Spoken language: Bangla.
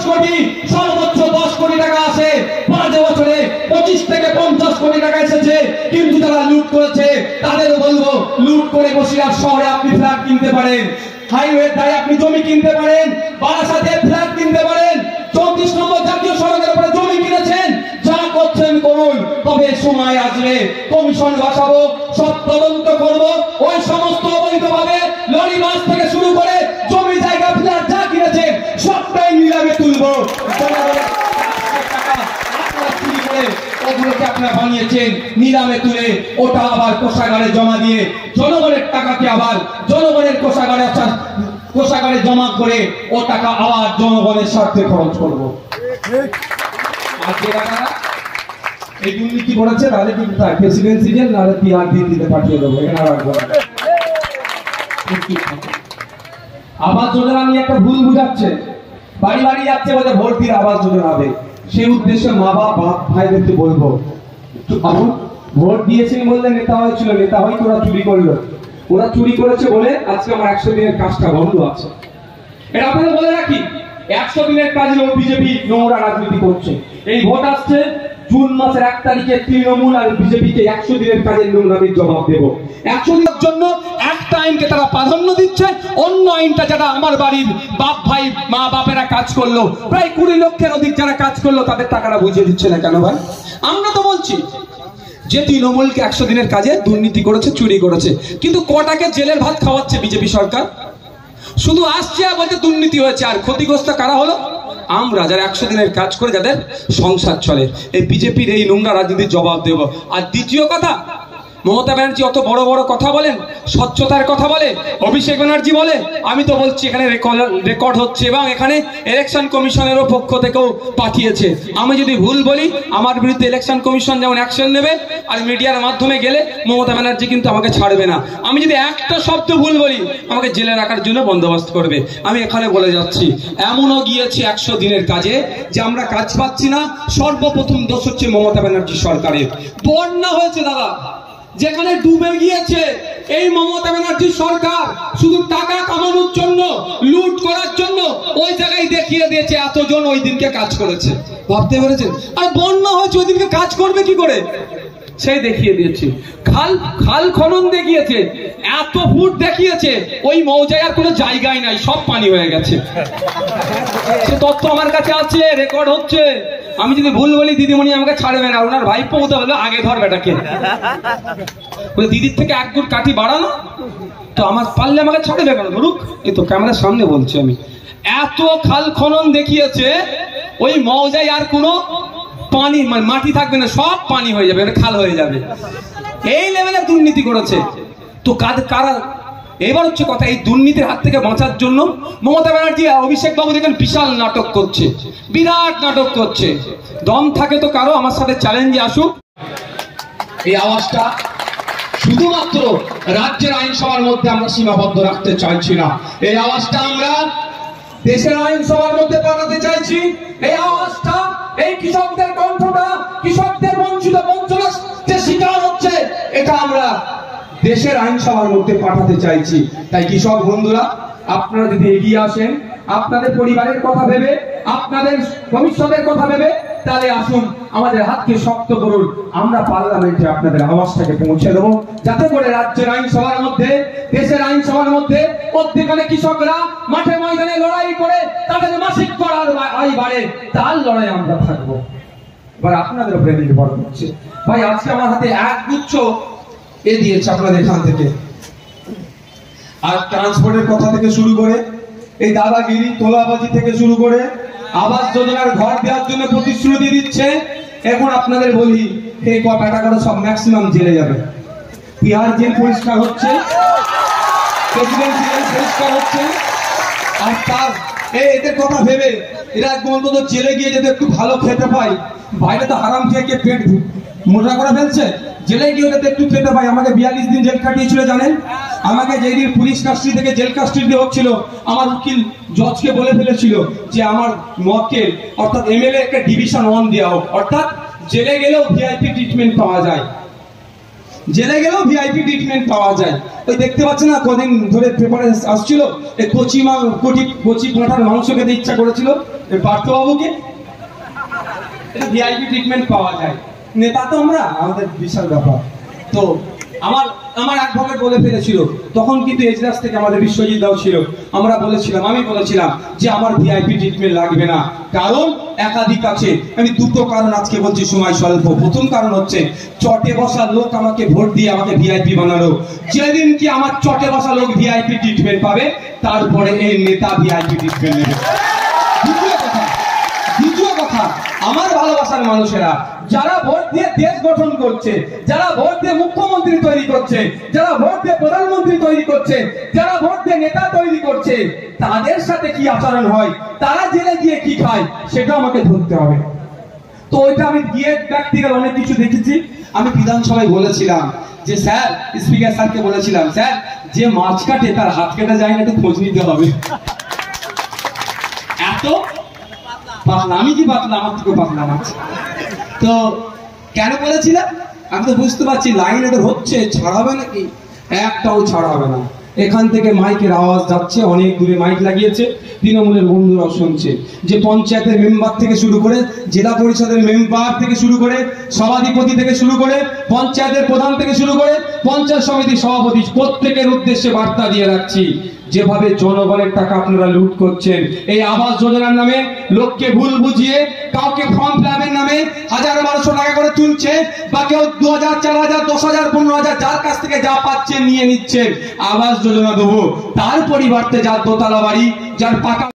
কোটি, সর্বোচ্চ 10 কোটি টাকা আসে। 5 বছরে 25 থেকে 50 কোটি টাকা এসেছে। কিন্তু যারা লুট করেছে তাদেরও বলবো, লুট করে বসিরহাট শহরে আপনি ফ্ল্যাট কিনতে পারেন, হাইওয়ে ধারে আপনি জমি কিনতে পারেন, বারাসাতে ফ্ল্যাট কিনতে পারেন, 34 নম্বর জাতীয় সড়কের উপরে জমি কিনেছেন। যা করছেন করুন, তবে সময় আসবে কমিশন বসাবো, সব তদন্ত করবো, ওই সমস্ত অবৈধভাবে লরি বাস থেকে শুরু করে জমি জায়গা ফ্ল্যাট যা কিনেছেন সবটাই নিলামে তুলবো। ওগুলোকে আপনারা বানিয়েছেন, নিলামে তুলে ওটা আবার কোষাগারে জমা দিয়ে জনগণের টাকাকে আবার জনগণের কোষাগারে জমা করে ও টাকা আবার জনগণের স্বার্থে খরচ করবো। আর যারা এই দুর্নীতি করেছে তাহলে কি কোথায় প্রেসিডেন্সি জেল, নাহলে তিহার দিল্লিতে পাঠিয়ে দেবো। আবাস যোজনা নিয়ে একটা ভুল বুঝাচ্ছে, বাড়ি বাড়ি যাচ্ছে বলে ভোট দিয়ে আবাস যোজনা হবে। সেই উদ্দেশ্যে মা বাপ ভাইদেরকে বলবো, ভোট দিয়েছেন বললে নেতা হয়েছিল, নেতা হয়তো ওরা চুরি করলো, ওরা চুরি করেছে বলে আজকে আমার 100 দিনের কাজটা বন্ধ আছে। এটা আপনাদের বলে রাখি, 100 দিনের কাজ বিজেপি নোংরা রাজনীতি করছে। এই ভোট আসছে জুন মাসের 1 তারিখে তৃণমূল আর বিজেপিকে 100 দিনের কাজের নোংরামির জবাব দেব। 100 দিনের জন্য একটা আইনকে তারা প্রাধান্য দিচ্ছে, অন্য আইনটা যেটা আমার বাড়ির বাপ ভাই মা বাপেরা কাজ করলো, প্রায় 20 লক্ষের অধিক যারা কাজ করলো তাদের টাকাটা বুঝিয়ে দিচ্ছে না কেন ভাই? আমরা তো বলছি যে তৃণমূলকে 100 দিনের কাজে দুর্নীতি করেছে, চুরি করেছে, কিন্তু কটাকে জেলের ভাত খাওয়াচ্ছে বিজেপি সরকার? শুধু আসছে আর বলছে দুর্নীতি হয়েছে, আর ক্ষতিগ্রস্ত কারা হলো? আমরা যারা 100 দিনের কাজ করে যাদের সংসার চলে। এই বিজেপির এই নোংরা রাজনীতির জবাব দেব। আর দ্বিতীয় কথা, মমতা ব্যানার্জি অত বড় বড় কথা বলেন, স্বচ্ছতার কথা বলে, অভিষেক ব্যানার্জি বলে, আমি তো বলছি এখানে রেকর্ড হচ্ছে এবং এখানে ইলেকশন কমিশনেরও পক্ষ থেকেও পাঠিয়েছে। আমি যদি ভুল বলি আমার বিরুদ্ধে ইলেকশন কমিশন যেমন অ্যাকশন নেবে, আর মিডিয়ার মাধ্যমে গেলে মমতা ব্যানার্জি কিন্তু আমাকে ছাড়বে না। আমি যদি একটা শব্দ ভুল বলি আমাকে জেলে রাখার জন্য বন্দোবস্ত করবে। আমি এখানে বলে যাচ্ছি, এমনও গিয়েছে 100 দিনের কাজে যে আমরা কাজ পাচ্ছি না। সর্বপ্রথম দোষ হচ্ছে মমতা ব্যানার্জি সরকারের। বন্যা হয়েছে দাদা, যেখানে ডুবে গিয়েছে এই মমতা ব্যানার্জি সরকার শুধু টাকা কামানোর জন্য, লুট করার জন্য ওই জায়গায় দেখিয়ে দিয়েছে এতজন ওই দিনকে কাজ করেছে। ভাবতে পেরেছেন? আর বন্যা হয়েছে ওই দিনকে কাজ করবে কি করে সেই দেখিয়ে দিয়েছে। খাল খনন দেখিয়েছে, এত ফুট দেখিয়েছে, ওই মৌজায় আর কোনো জায়গায় নাই, সব পানি হয়ে গেছে। সে তথ্য আমার কাছে আছে, রেকর্ড হচ্ছে। আমি যদি ভুল বলি দিদিমণি আমাকে ছাড়বে না, ওনার ভাইপো হতে হলো আগে ধর বেটাকে, দিদির থেকে 1 গুণ কাঠি বাড়ানো, তো আমার পারলে আমাকে ছাড়বে কেন? ধরুক, এই তো ক্যামেরার সামনে বলছি আমি। এত খাল খনন দেখিয়েছে, ওই মৌজায় আর কোনো পানি মানে মাটি থাকবে না, সব পানি হয়ে যাবে, খাল হয়ে যাবে। এই লেভেলে দুর্নীতি করেছে। তো কারা? এবার হচ্ছে কথা, এই দুর্নীতির হাত থেকে বাঁচার জন্য মমতা ব্যানার্জি অভিষেক বাবু দেখেন বিশাল নাটক করছে, বিরাট নাটক করছে। দম থাকে তো কারো আমার সাথে চ্যালেঞ্জে আসুক। এই আওয়াজটা শুধুমাত্র রাজ্যের আইনসভার মধ্যে আমরা সীমাবদ্ধ রাখতে চাইছি না, এই আওয়াজটা আমরা দেশের আইনসভার মধ্যে পাঠাতে চাইছি। এই আওয়াজটা, এই কৃষকদের কণ্ঠটা, কৃষকদের বঞ্চিত বঞ্চনার যে শিকার হচ্ছে, এটা আমরা দেশের আইনসভার মধ্যে পাঠাতে চাইছি। তাই কৃষক বন্ধুরা, আপনারা যদি এগিয়ে আসেন, আপনাদের পরিবারের কথা ভেবে, আপনাদের ভবিষ্যতের কথা ভেবে, তাহলে আসুন আমাদের হাতকে শক্ত করুন। আমরা পার্লামেন্টে আপনাদের আওয়াজটাকে পৌঁছে দেবো, যাতে করে রাজ্যের আইনসভার মধ্যে, দেশের আইনসভার মধ্যে প্রত্যেকখানে কৃষকরা মাঠে ময়দানে লড়াই করে তাদের মাসিক করার আয় বাড়ে, তার লড়াই আমরা থাকবো। এবার আপনাদের উপরে নির্ভর করছে। ভাই আজকে আমার হাতে 1 গুচ্ছ এ দিয়েছে আপনাদের এখান থেকে, আর ট্রান্সপোর্টের কথা থেকে শুরু করে, এই দাদাগিরি তোলাবাজি থেকে শুরু করে, আবাস যোজনার ঘর দেওয়ার জন্য প্রতিশ্রুতি দিচ্ছে। এখন আপনাদের বলি, এই কটা করে সব ম্যাক্সিমাম জেলে যাবে। বিহার জেল পরিষ্কার হচ্ছে, প্রেসিডেন্সি জেল পরিষ্কার হচ্ছে, আর তার এদের কথা ভেবে এরা অন্তত জেলে গিয়ে যদি একটু ভালো খেতে পায়, বাইরে তো হারাম খেয়ে পেট মোটা করে ফেলছে, জেলে গিয়ে ওদের একটু খেতে পাই। আমাকে 42 দিন জেল কাটিয়েছিল জানেন। আমাকে যেই দিন পুলিশ কাস্টডি থেকে জেল কাস্টডি হচ্ছিল, আমার উকিল জজকে বলে ফেলেছিল যে আমার মক্কেল অর্থাৎ এমএলএ কে ডিভিশন 1 দেওয়া হোক, অর্থাৎ জেলে গেলেও ভিআইপি ট্রিটমেন্ট পাওয়া যায়। জেলে গেলেও ভিআইপি ট্রিটমেন্ট পাওয়া যায়। ওই দেখতে পাচ্ছেন না, কদিন ধরে পেপারে আসছিল এই কচি পাঁঠার মাংস খেতে ইচ্ছা করেছিল এই পার্থবাবুকে, এটা ভিআইপি ট্রিটমেন্ট পাওয়া যায়। নেতা তো আমরা, আমাদের বিশাল ব্যাপার। তো আমার এক ভাবে বলে ফেলেছিল, তখন কিন্তু এজলাস থেকে আমাদের বিশ্বজিৎ দাও ছিল, আমি বলেছিলাম যে আমার ভিআইপি ট্রিটমেন্ট লাগবে না, কারণ একাধিক আছে। আমি দুটো কারণ আজকে বলছি, সময় স্বল্প। প্রথম কারণ হচ্ছে চটে বসা লোক আমাকে ভোট দিয়ে আমাকে ভিআইপি বানালো। যেদিন কি আমার চটে বসা লোক ভিআইপি ট্রিটমেন্ট পাবে, তারপরে এই নেতা ভিআইপি ট্রিটমেন্ট নেবে। দ্বিতীয় কথা, আমার ভালোবাসার মানুষেরা যারা ভোট দিয়ে দেশ গঠন করছে, যারা ভোট দিয়ে মুখ্যমন্ত্রী তৈরি করছে, যারা ভোট দিয়ে প্রধানমন্ত্রী তৈরি করছে, যারা ভোট দিয়ে নেতা তৈরি করছে, তাদের সাথে কি আচরণ হয়, তারা জেলে গিয়ে কি খায়, সেটা আমাকে ধরতে হবে। তো ওইটা আমি গিয়ে প্র্যাকটিক্যাল অনেক কিছু দেখেছি। আমি বিধানসভায় বলেছিলাম যে স্যার, স্পিকার স্যারকে বলেছিলাম, স্যার যে মাছ কাটে তার হাত কেটে যায় না, একটু খোঁজ নিতে হবে। এত পাতলা, আমি কি পাতলা, আমার থেকে পাতলা মাছ। তো কেন বলেছিলাম, আমি তো বুঝতে পারছি লাইন এদের হচ্ছে, ছাড়াবে নাকি, একটাও ছাড়াবে না। এখান থেকে মাইকের আওয়াজ যাচ্ছে, অনেক দূরে মাইক লাগিয়েছে, তৃণমূলের বন্ধুরাও শুনছে, যে পঞ্চায়েতের মেম্বার থেকে শুরু করে, জেলা পরিষদের মেম্বার থেকে শুরু করে, সভাধিপতি থেকে শুরু করে, পঞ্চায়েতের প্রধান থেকে শুরু করে, পঞ্চায়েত সমিতির সভাপতি, প্রত্যেকের উদ্দেশ্যে বার্তা দিয়ে রাখছি, যেভাবে জনগণের টাকা আপনারা লুট করছেন, এই আবাস যোজনার নামে লোককে ভুল বুঝিয়ে, কাউকে ফর্ম ফিলাপের নামে 1000-1200 টাকা করে তুলছে, বা কেউ 2000, 4000, 10,000, 15,000 যার কাছ থেকে যা পাচ্ছেন নিয়ে নিচ্ছেন। আবাস যোজনা দেবো, তার পরিবর্তে যার দোতলা বাড়ি, যার পাকা